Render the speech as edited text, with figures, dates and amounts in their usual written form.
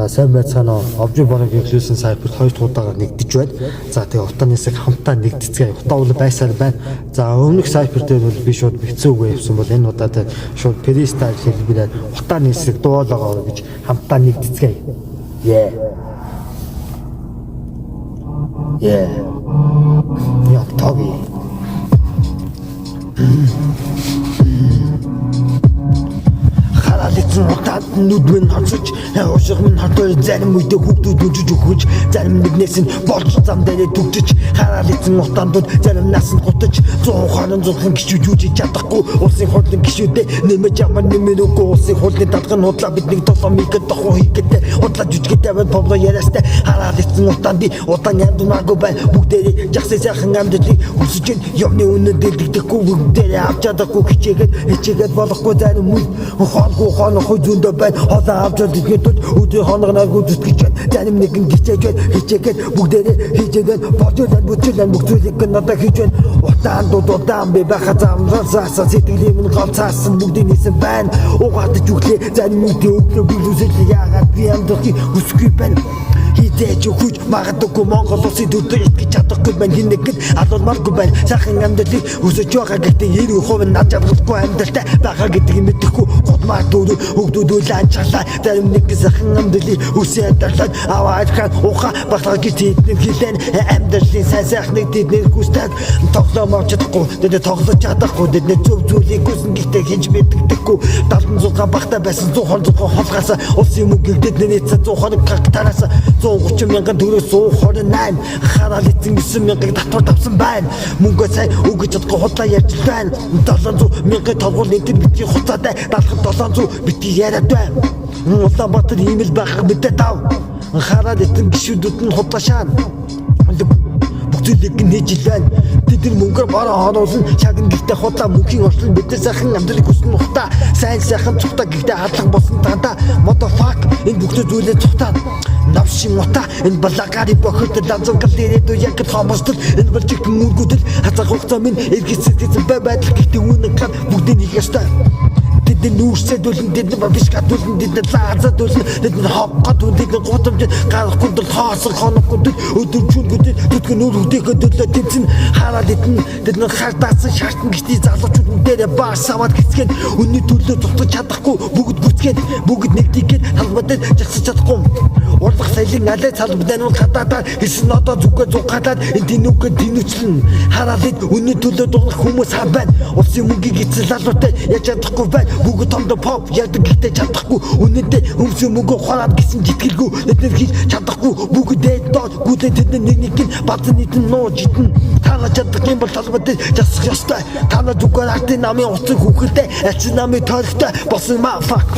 Сайн байцгаана уу? Обжи бороогийн Inclusion Cyber 2 дахь удаагаар нэгдэж байна. За тэгээ утааны хэсэг хамтаа нэгдэцгээе. Утаа бол байсаар байна. За өмнөх Cyber дээр бол би шууд хэцүүгээ явсан бол энэ удаад шууд freestyle хэлбэрээр утааны хэсэг дуулаагаа гэж хамтаа нэгдэцгээе. Yeah. Яг тоги. Харалцсан утаад нүдмэн харцж уушиг минь хатуу зарим үедээ хүүхдүүд үжиж өгч зарим нэгнээс нь болж зам дээрээ дүгжиж харалцсан утаандууд зарим нас нь гутаж 100 хонон зүрхэн гişүүд юужиж чадахгүй улсын хурлын гişүүдээ нэмэж ямар нэмэр үгүй улсын хурлын талхан худлаа бидний толгой микэд тохоо хийгээд худлаа жүжигэтэй байна повло яриастай харалцсан утаанд удаан ямдмаагүй байна бүгдээрээ жагсаа сайхан амьдлыг хүсэж юмны үнэ дэлгэдэхгүй бүгдээрээ авч чадахгүй хичээгээд болохгүй зарим үе хоолой зөндөө байна хоолой авч идгээд өдөр хоногноо зүтгэж зарим нэгэн хичээгээд бүгдээрээ хийжээгээд боджолан бүх зүйлийг надад хийж байна удаан би баха замрасаа сэтгэлийн минь галцаасан бүгдийг нийсэн байна угаадж үглээ зарим үедээ өглөө би үзэл яагаад би амьдрахыг хүсэхгүй байна хитэж өгч магадгүй Монгол улсын төдөө итгэж чадахгүй байна хин нэгэд алуулмааргүй байна сайхан амьдралыг өсөж байгаа гэхдээ 90% над аврахгүй амьдралтай байгаа гэдгийг мэдэхгүй годмаа дөрөв өгдөөдөө анчаалаа зарим нэг сайхан амьдралыг өсөж дарлаад аваад уха багтааг тийдэн хилэн амьдралын сайхныг тэдний хүсдэг тоглоом авч чадахгүй тэд тоглож чадахгүй тэдний зөв зүйлийг хүсэн гэхдээ хийж мэддэггүй 76 багтаа байсан 100 холгоос улсын мөнгөд тэдний 100 хоног гактараас 130 мянган төгрөг 128 харалцсан 9 мянгаыг татвар тавсан байна мөнгөө сайн өгч чадахгүй худлаа ярьж байна 700 мянган толгуур интернетийн хуцаатай 700 битгий яриад байна Улаанбаатар ийм л байх мэдээ тав харалцсан гişүүдүүд нь худлаашаа бүгдийг нээж илвэн тэдний мөнгөөр бороо хоноолсон шагн гэхдээ худлаа мөнхийн орчлон бидний сайхан амьдралыг хүснэ ухта сайн сайхан цухта гэхдээ хадлах болсон танда motherfuck энэ бүх зүйлээ цухтаа навшин ута энэ балагари бохот ланзангал дээрээ яг томостол энэ болчих мөнгөдөл хацаг хугацаа минь эргэцэцэн байдал гэхдээ үнэн гад бүгдийг нэг ястай тэд нүүрсэдүүлэн тэд бабишкатүүлэн тэд лаазадүүлэн тэд хоггот тэд гутамж гарахгүй дэл хоосон хоноггүй өдөржүүлгүүд тэдг нүүр хөдөөд төлөө тэмцэн хараад тэд хартаасан шаартан гişти залуучууд дээр баа саваад гисгээд өнний төлөө тутаж чадахгүй бүгд гүцгээд бүгд нэгдийгээд талбадад жагсаж чадахгүй урлах сайлын алей салбдан нь хатаатаа хийсэн одоо зүгээ зугаалаад энэ тэнүүгээ тэнүүчлэн хараад өнний төлөө дуурах хүмүүс хаа байна улсын мөнгийг эцэл залуутай яаж чадахгүй байна бүгд томдо pop яадаг гэхдээ чадахгүй үнэндээ өмсөн мөнгө хураад гисэн житгэлгүй тэд хийж чадахгүй бүгдээ доод гүдээ тэд нэг нь бадан нийтэн нууж идэн таалаж чадах юм бол талбад жасах ёстой таалаж зүгээр ардын намын уцаг хүүхэлдээ альц намын тойрогтой болсон маа fuck